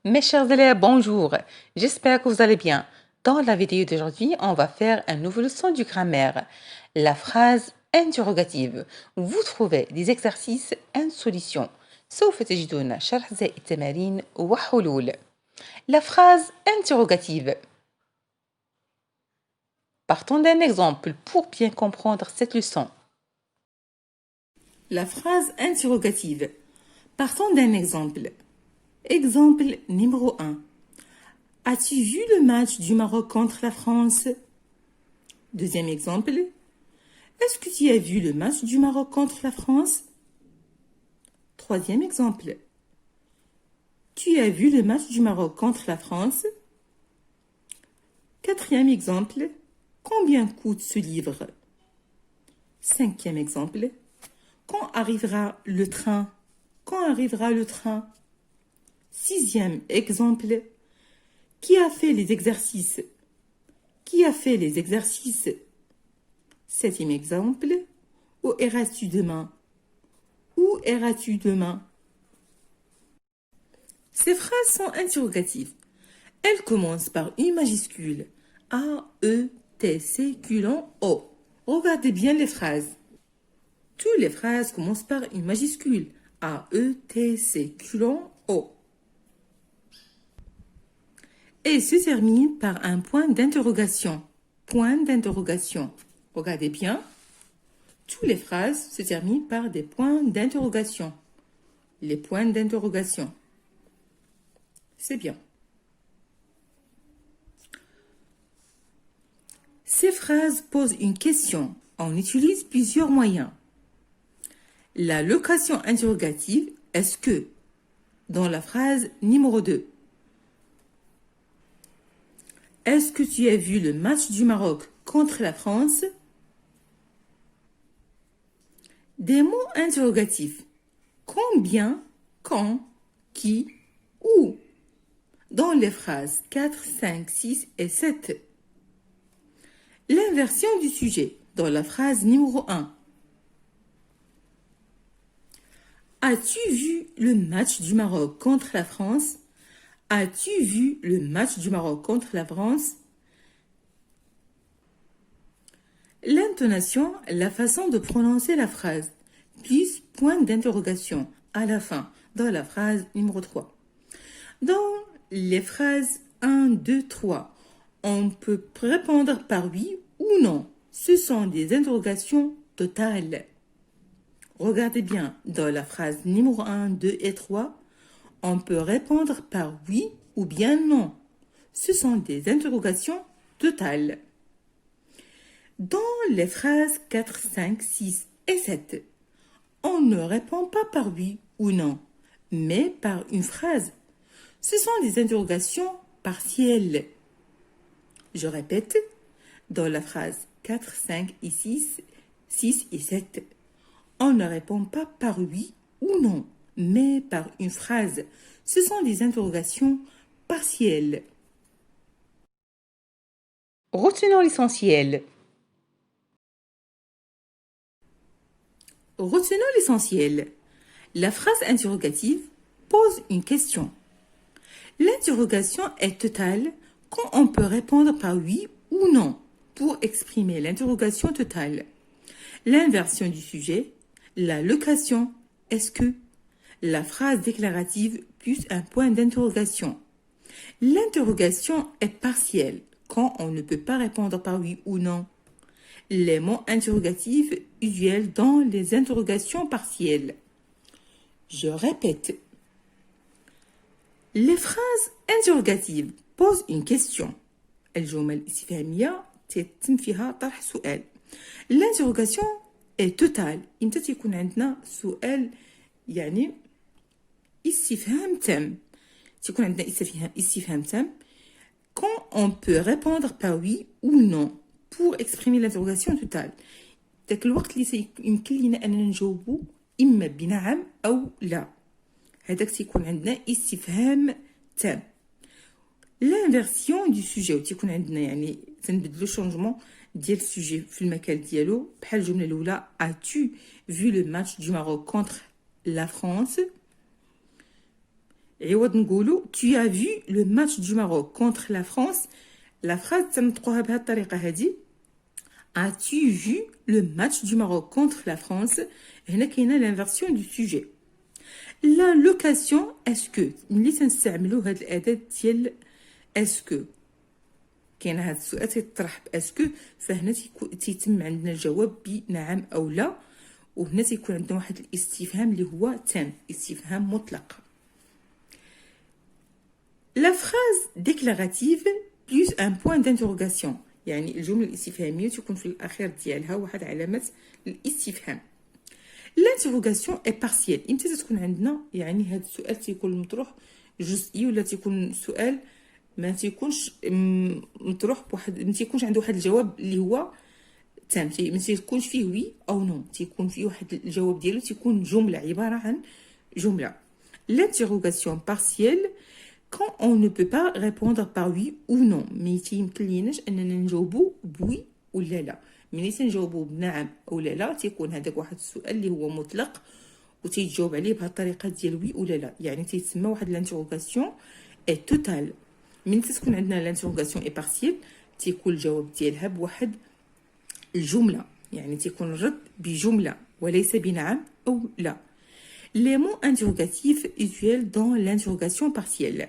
Mes chers élèves, bonjour. J'espère que vous allez bien. Dans la vidéo d'aujourd'hui, on va faire une nouvelle leçon du grammaire. La phrase interrogative. Vous trouvez des exercices en solution. سوف تجدون شرح زائد تمارين وحلول. La phrase interrogative. Partons d'un exemple pour bien comprendre cette leçon. La phrase interrogative. Partons d'un exemple. Exemple numéro 1. As-tu vu le match du Maroc contre la France? Deuxième exemple. Est-ce que tu as vu le match du Maroc contre la France? Troisième exemple. Tu as vu le match du Maroc contre la France? Quatrième exemple. Combien coûte ce livre? Cinquième exemple. Quand arrivera le train? Quand arrivera le train? Sixième exemple. Qui a fait les exercices? Qui a fait les exercices? Septième exemple. Où iras-tu demain? Où iras-tu demain? Ces phrases sont interrogatives. Elles commencent par une majuscule. A, E, T, C, culon, O. Regardez bien les phrases. Toutes les phrases commencent par une majuscule. A, E, T, C, culon, O. Et se termine par un point d'interrogation. Point d'interrogation. Regardez bien. Toutes les phrases se terminent par des points d'interrogation. Les points d'interrogation. C'est bien. Ces phrases posent une question. On utilise plusieurs moyens. La location interrogative, est-ce que, dans la phrase numéro 2, est-ce que tu as vu le match du Maroc contre la France? Des mots interrogatifs. Combien, quand, qui, où? Dans les phrases 4, 5, 6 et 7. L'inversion du sujet dans la phrase numéro 1. As-tu vu le match du Maroc contre la France? As-tu vu le match du Maroc contre la France? L'intonation, la façon de prononcer la phrase, plus point d'interrogation à la fin, dans la phrase numéro 3. Dans les phrases 1, 2, 3, on peut répondre par oui ou non. Ce sont des interrogations totales. Regardez bien, dans la phrase numéro 1, 2 et 3, on peut répondre par oui ou bien non. Ce sont des interrogations totales. Dans les phrases 4, 5, 6 et 7, on ne répond pas par oui ou non, mais par une phrase. Ce sont des interrogations partielles. Je répète, dans la phrase 4, 5 et 6, 6 et 7, on ne répond pas par oui ou non, mais par une phrase. Ce sont des interrogations partielles. Retenons l'essentiel. Retenons l'essentiel. La phrase interrogative pose une question. L'interrogation est totale quand on peut répondre par oui ou non pour exprimer l'interrogation totale. L'inversion du sujet, la location, est-ce que, la phrase déclarative plus un point d'interrogation. L'interrogation est partielle quand on ne peut pas répondre par oui ou non. Les mots interrogatifs usuels dans les interrogations partielles. Je répète. Les phrases interrogatives posent une question. الجمل الاستفهامية تتم فيها طرح سؤال. L'interrogation est totale. إمتى تكون عندنا سؤال يعني استفهام تام. تكون عندنا استفهام تام quand on peut répondre par oui ou non pour exprimer l'interrogation totale. ذاك الوقت اللي يمكن لنا أننا نجاوبه إما بنعم أو لا. هذاك تيكون عندنا استفهام تام. لانفيرسيون دو سوجي وتيكون عندنا يعني تنبدلو شونجمون ديال السوجي في المكان ديالو بحال الجمله الاولى as-tu vu le match du Maroc contre la France عوض نقولوا tu as vu le match du Maroc contre la France. La phrase تنطقوها بهذه الطريقة هذه. As-tu vu le match du Maroc contre la France? هنا كاينه l'inversion du sujet. La location est-ce que ملي تنستعملوا هذا الاداه ديال est-ce que كاين هذا السؤال تيطرح est-ce que فهنا تيتم عندنا الجواب بنعم او لا وهنا تيكون عندنا واحد الاستفهام اللي هو تام استفهام مطلق. La phrase déclarative plus un point d'interrogation يعني الجملة الاستفهامية تكون في الأخير ديالها واحد علامة الاستفهام. L'interrogation est partielle. إمتى تكون عندنا يعني هذا السؤال تيكون مطروح جزئي ولا تيكون سؤال ما تيكونش مطروح بواحد ما تيكونش عنده واحد الجواب اللي هو تام ما تيكونش فيه وي أو نو تيكون فيه واحد الجواب ديالو تيكون جملة عبارة عن جملة. L'interrogation partielle quand on ne peut pas répondre par oui ou non mais تيمكن ليناش اننا نجاوبو بوي ولا لا. ملي تنجاوبو بنعم او لا تيكون هذاك واحد السؤال اللي هو مطلق وتيجاوب عليه بهذه الطريقه ديال وي ولا لا يعني تيتسمى واحد لانتروغاسيون اي توتال. ملي تكون عندنا لانتروغاسيون اي بارسيل تيكون الجواب ديالها بواحد الجمله يعني تيكون الرد بجمله وليس بنعم او لا. Les mots interrogatifs usuels dans l'interrogation partielle.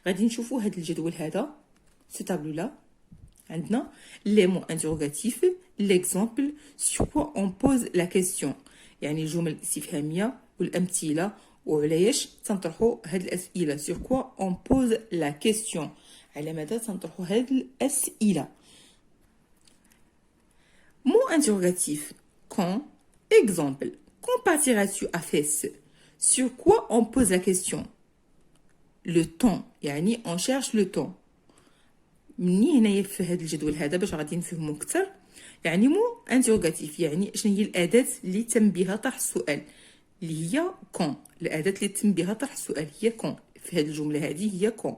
غادي نشوفوا هذا الجدول هذا ce tableau là عندنا les mots interrogatifs l'exemple sur quoi on pose la question يعني الجمل الاستفهاميه والامثله وعلاش تنطرحوا هذه الاسئله sur quoi on pose la question على ماذا تنطرحوا هذه الاسئله. Mot interrogatif quand exemple quand partiras-tu à Fès? Sur quoi on pose la question? Le temps يعني on cherche le temps. مني هنايا في هذا الجدول هذا باش غادي نفهمو اكثر يعني مو انتروغاتيف يعني شنو هي الاداه اللي تم بها طرح السؤال اللي هي كون. الاداه اللي تم بها طرح السؤال هي كون في هذه الجمله هذه هي كون.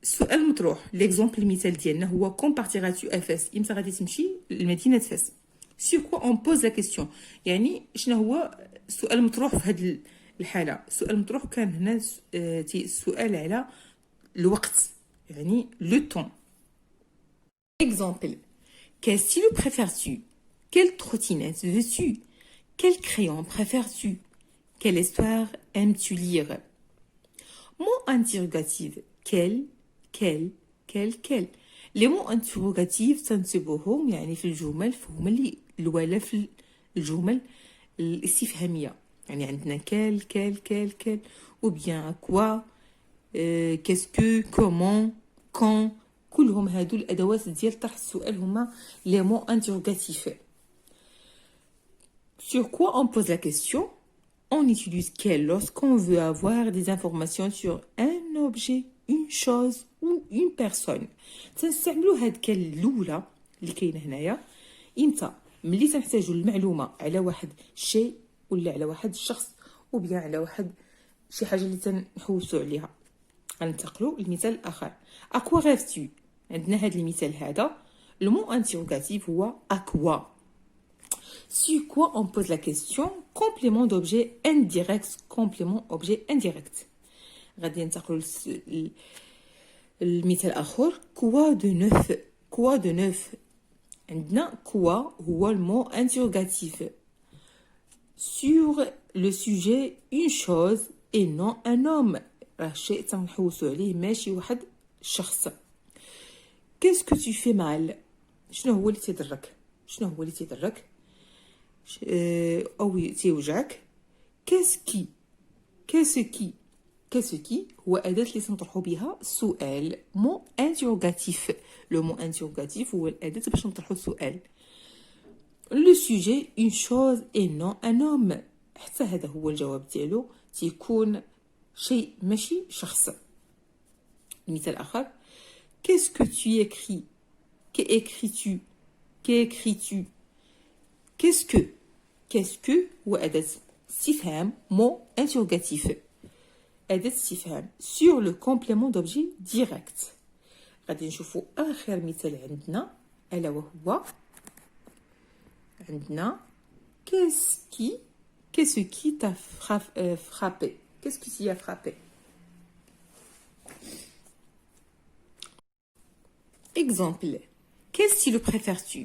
السؤال المطروح ليكزامبل المثال ديالنا هو كون بارتيغاتو ا فاس امتى غادي تمشي لمدينه فاس. سور كوا اون بوز لا كيسيون يعني شنو هو السؤال المطروح في هذه الحاله. السؤال المطروح كان هنا السؤال على الوقت يعني لو طون. Exemple. Quel stylo préfères-tu? Quelle trottinette veux-tu? Quel crayon préfères-tu? Quelle histoire aimes-tu lire? Mot interrogatif. quel. Les mots interrogatifs تنصبوهم يعني في الجمل فهما اللي الولا في الجمل الاستفهامية يعني عندنا quel ou bien quoi qu'est-ce que comment quand كلهم هادو الادوات ديال طرح السؤال هما les mots interrogatifs. Sur quoi on pose la question? On utilise quel lorsqu'on veut avoir des informations sur un objet, une chose ou une personne. تنستعملوا هاد كال الاولى اللي كاينه هنايا امتى ملي تنحتاجوا المعلومه على واحد الشيء ولا على واحد الشخص وبيان على واحد شي حاجه اللي تنحوسوا عليها. غننتقلوا للمثال الاخر. اكوا ريفتي عندنا هذا المثال هذا لو مو انتروغاتيف هو اكوا. Sur quoi on pose la question? Complément d'objet indirect. Complément objet indirect. غادي ننتقلوا المثال الاخر quoi de neuf. quoi de neuf عندنا quoi هو المو انتروغاتيف sur le sujet une chose et non un homme. راه شيء تنحوسوا عليه ماشي واحد الشخص. qu'est-ce que tu fais mal شنو هو اللي تيضرك او تيوجعك. qu'est-ce qui هو أداة اللي تنطرحوا بها السؤال مو انتروغاتيف. لو مو انتروغاتيف هو الأداة باش نطرحوا السؤال. لو سوجي اون شوز اي نون ان اوم حتى هذا هو الجواب ديالو تيكون شيء ماشي شخص. مثال آخر qu'est-ce que tu écris qu'écris-tu qu'est-ce que هو أداة استفهام مو انتروغاتيف أداة استفهام sur le complément d'objet direct. غادي نشوفوا آخر مثال عندنا ألا وهو عندنا qu'est-ce qui t'a frappé. Qu'est-ce qui t'y a frappé? Exemple. Quel stylo préfères-tu?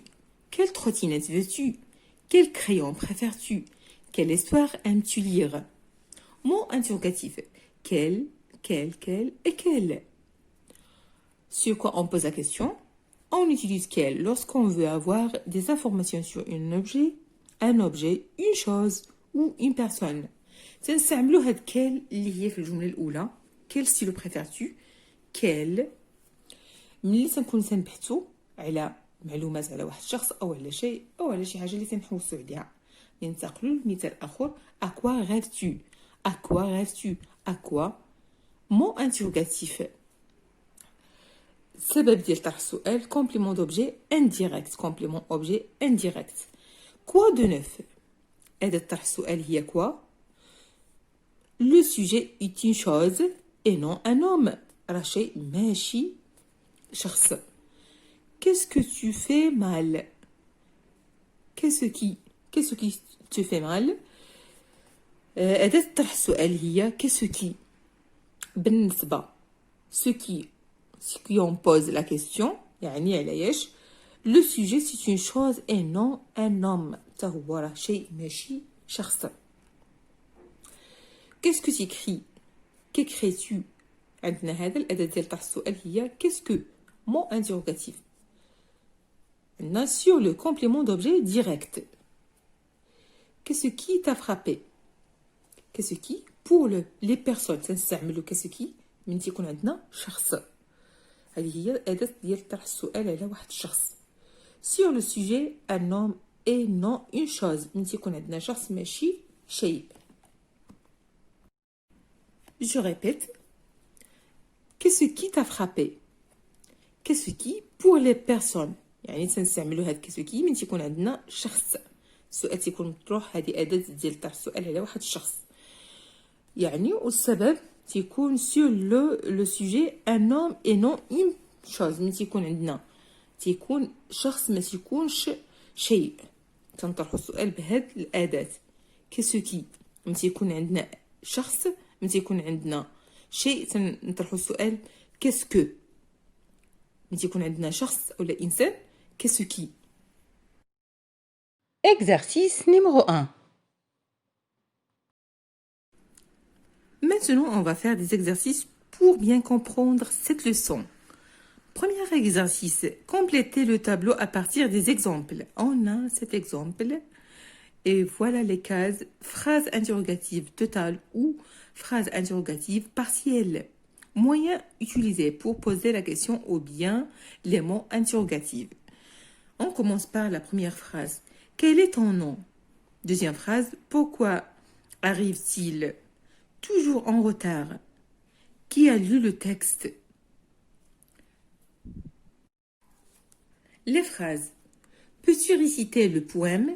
Quelle trottinette veux-tu? Quel crayon préfères-tu? Quelle histoire aimes-tu lire? Mot interrogatif. Quel et quel. Sur quoi on pose la question? On utilise quel lorsqu'on veut avoir des informations sur un objet, une chose ou une personne. تنستعملوا هاد quel اللي هي في الجملة الأولى. Quel stylo préfères-tu? Quel. ملي تنكون تنبحثوا على معلومات على واحد الشخص أو على شيء أو على شي حاجة اللي تنحوسوا عليها. ننتقلوا لمثال آخر. À quoi rêves-tu? À quoi rêves-tu? À quoi. Mot interrogatif. السبب ديال طرح السؤال complément d'objet indirect. complément objet indirect. Quoi de neuf? أداة طرح السؤال هي quoi. Le sujet est une chose et non un homme. راه شيء ماشي شخص. Qu'est-ce que tu fais mal? Qu'est-ce qui te fait mal? أداة طرح السؤال هي qu'est-ce qui. بالنسبة ce qui on pose la question يعني علاش. Le sujet c'est une chose et non un homme. تا هو راه شيء ماشي شخص. Qu'est-ce que tu écris? Qu'écris-tu? عندنا هذا الأداة ديال طرح السؤال هي qu'est-ce que. mot interrogatif. عندنا sur le complément d'objet direct. Qu'est-ce qui t'a frappé? Qu'est-ce qui pour les personnes تنستعملوا qu'est-ce qui من تيكون عندنا شخص. هذه هي الأداة ديال طرح السؤال على واحد الشخص. Sur le sujet un homme et non une chose من تيكون عندنا شخص ماشي شيء. Je répète. Qu'est-ce qui t'a frappé? Qu'est-ce qui pour les personnes يعني تنستعملوا هاد qu'est-ce qui من تيكون عندنا شخص. السؤال تيكون مطروح هذه أداة ديال طرح السؤال على واحد الشخص يعني والسبب تيكون sur le sujet un homme et non une chose. من تيكون عندنا تيكون شخص ما تيكونش شيء تنطرحوا السؤال بهاد الأداة. qu'est-ce qui من تيكون عندنا شخص من تيكون عندنا شيء تنطرحوا السؤال qu'est-ce que من تيكون عندنا شخص ولا إنسان qu'est-ce qui. Exercice numéro 1. Maintenant, on va faire des exercices pour bien comprendre cette leçon. Premier exercice, compléter le tableau à partir des exemples. On a cet exemple et voilà les cases phrase interrogative totale ou phrase interrogative partielle. Moyens utilisés pour poser la question ou bien les mots interrogatifs. On commence par la première phrase. Quel est ton nom? Deuxième phrase. Pourquoi arrive-t-il toujours en retard? Qui a lu le texte? Les phrases. Peux-tu réciter le poème?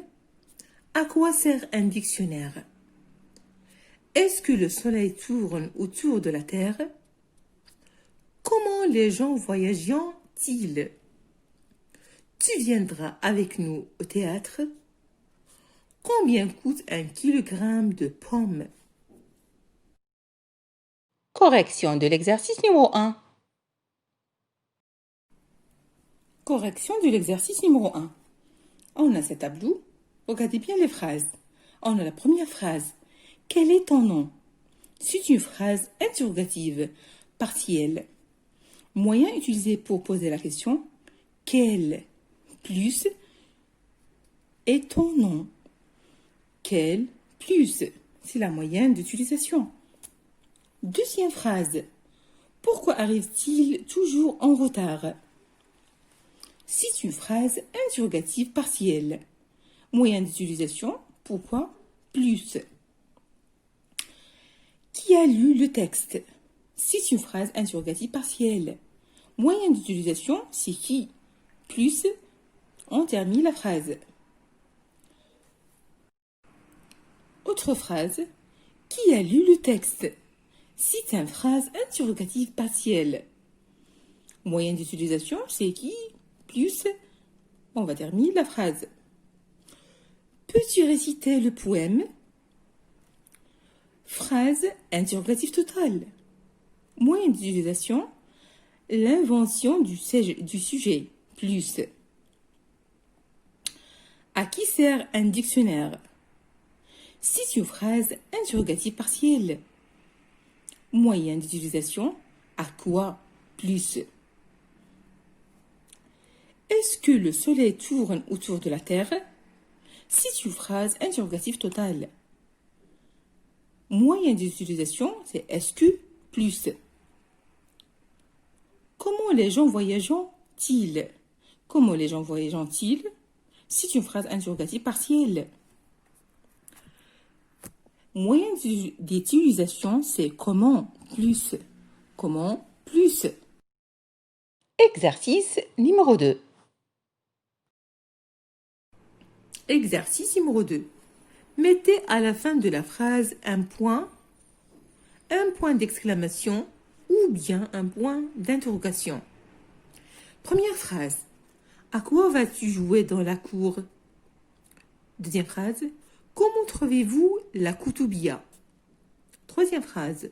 À quoi sert un dictionnaire? Est-ce que le soleil tourne autour de la Terre? Comment les gens voyagent-ils? Tu viendras avec nous au théâtre? Combien coûte un kilogramme de pommes? Correction de l'exercice numéro 1. Correction de l'exercice numéro 1. On a ce tableau. Regardez bien les phrases. On a la première phrase. Quel est ton nom? C'est une phrase interrogative, partielle. Moyen utilisé pour poser la question. Quel plus est ton nom? Quel plus, c'est la moyenne d'utilisation. Deuxième phrase. Pourquoi arrive-t-il toujours en retard? C'est une phrase interrogative partielle. Moyen d'utilisation. Pourquoi plus. Qui a lu le texte? C'est une phrase interrogative partielle. Moyen d'utilisation, c'est qui. Plus, on termine la phrase. Autre phrase. Qui a lu le texte? C'est une phrase interrogative partielle. Moyen d'utilisation, c'est qui. Plus, on va terminer la phrase. Peux-tu réciter le poème? Phrase interrogative totale. Moyen d'utilisation, l'invention du sujet, plus. À qui sert un dictionnaire? C'est une phrase interrogative partielle. Moyen d'utilisation, à quoi, plus. Est-ce que le soleil tourne autour de la Terre? C'est une phrase interrogative totale. Moyen d'utilisation, c'est est-ce que, plus. Comment les gens voyagent-ils? Comment les gens voyagent-ils? C'est une phrase interrogative partielle. Moyen d'utilisation, c'est comment, plus. Comment, plus. Exercice numéro 2. Exercice numéro 2. Mettez à la fin de la phrase un point d'exclamation ou bien un point d'interrogation. Première phrase. À quoi vas-tu jouer dans la cour? Deuxième phrase. Comment trouvez-vous la Koutoubia? Troisième phrase.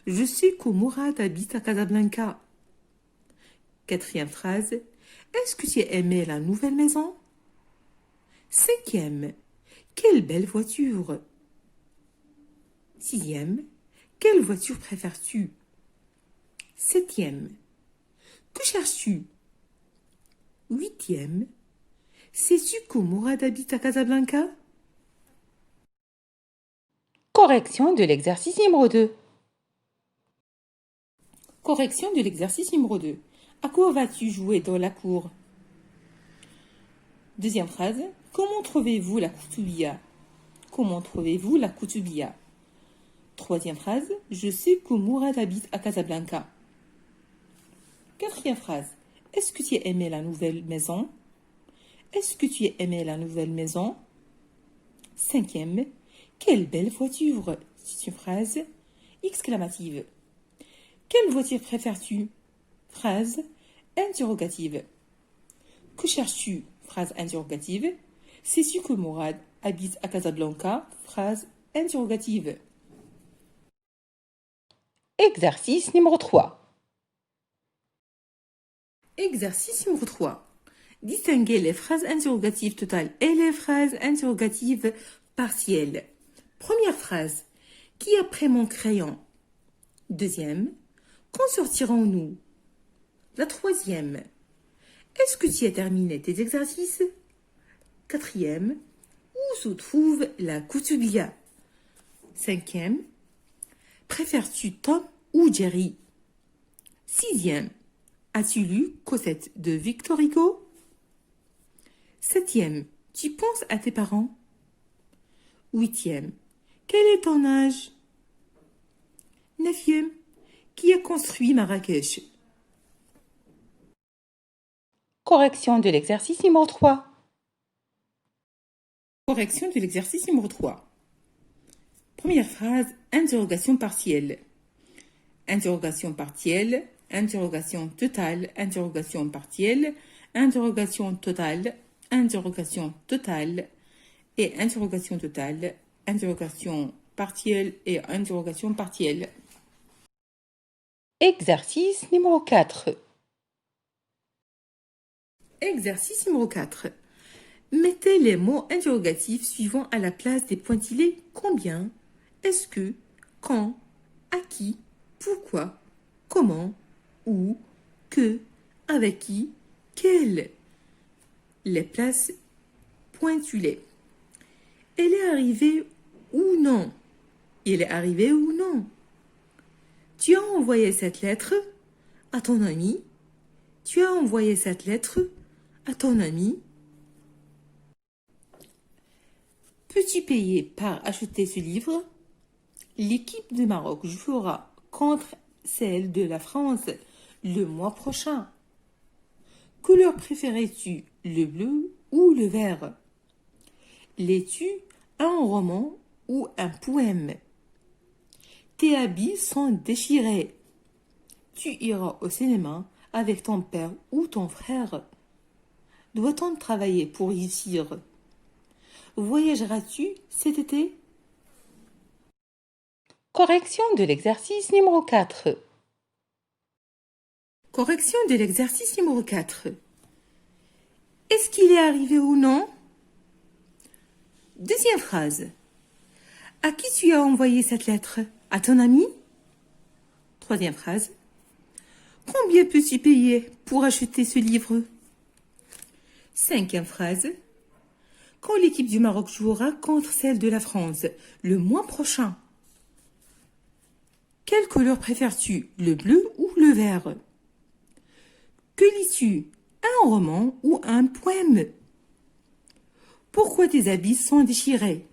Je sais que Mourad habite à Casablanca. Quatrième phrase. Est-ce que tu as aimé la nouvelle maison? Cinquième. Quelle belle voiture! Sixième. Quelle voiture préfères-tu? Septième. Que cherches-tu? Huitième. Sais-tu que Mourad habite à Casablanca? Correction de l'exercice numéro 2. Correction de l'exercice numéro 2. À quoi vas-tu jouer dans la cour? Deuxième phrase. Comment trouvez-vous la Koutoubia? Comment trouvez-vous la Koutoubia? Troisième phrase. Je sais que Mourad habite à Casablanca. Quatrième phrase. Est-ce que tu as aimé la nouvelle maison? Est-ce que tu as aimé la nouvelle maison? Cinquième. Quelle belle voiture! C'est une phrase exclamative. Quelle voiture préfères-tu? Phrase interrogative. Que cherches-tu? Phrase interrogative. Sais-tu que Mourad habite à Casablanca? Phrase interrogative. Exercice numéro 3. Exercice numéro 3. Distinguez les phrases interrogatives totales et les phrases interrogatives partielles. Première phrase. Qui a pris mon crayon? Deuxième. Quand sortirons-nous? La troisième. Est-ce que tu as terminé tes exercices? Quatrième. Où se trouve la Koutoubia? Cinquième. Préfères-tu Tom ou Jerry? Sixième. As-tu lu Cosette de Victor Hugo? Septième. Tu penses à tes parents? Huitième. Quel est ton âge? Neuvième. Qui a construit Marrakech? Correction de l'exercice numéro 3. Correction de l'exercice numéro 3. Première phrase, interrogation partielle. Interrogation partielle, interrogation totale, interrogation partielle, interrogation totale, interrogation totale et interrogation totale, interrogation partielle et interrogation partielle. Exercice numéro 4. Exercice numéro 4. Mettez les mots interrogatifs suivants à la place des pointillés combien, est-ce que, quand, à qui, pourquoi, comment, où, que, avec qui, quel. Les places pointillées. Elle est arrivée ou non? Il est arrivé ou non? Tu as envoyé cette lettre à ton ami? Tu as envoyé cette lettre à ton ami? Peux-tu payer par acheter ce livre? L'équipe du Maroc jouera contre celle de la France le mois prochain. Couleur préférais-tu, le bleu ou le vert? Lis-tu un roman ou un poème? Tes habits sont déchirés. Tu iras au cinéma avec ton père ou ton frère? Doit-on travailler pour réussir? Voyageras-tu cet été? Correction de l'exercice numéro 4. Correction de l'exercice numéro 4. Est-ce qu'il est arrivé ou non? Deuxième phrase. À qui tu as envoyé cette lettre? À ton ami? Troisième phrase. Combien peux-tu payer pour acheter ce livre? Cinquième phrase. Quand l'équipe du Maroc jouera contre celle de la France le mois prochain, quelle couleur préfères-tu, le bleu ou le vert? Que lis-tu, un roman ou un poème? Pourquoi tes habits sont déchirés?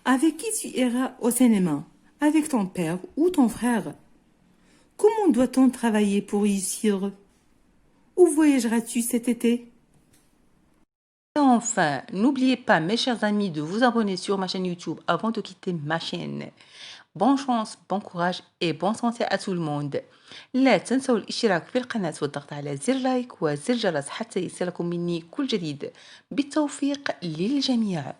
Avec qui tu iras au cinéma? Avec ton père ou ton frère? Comment doit-on travailler pour réussir? Où voyageras-tu cet été? Et enfin, n'oubliez pas, mes chers amis, de vous abonner sur ma chaîne YouTube avant de quitter ma chaîne. Bonne chance, bon courage et bonne santé à tout le monde. لا تنسوا الاشتراك في القناة والضغط على زر لايك وزر جرس حتى يصلكم مني كل جديد. بالتوفيق للجميع.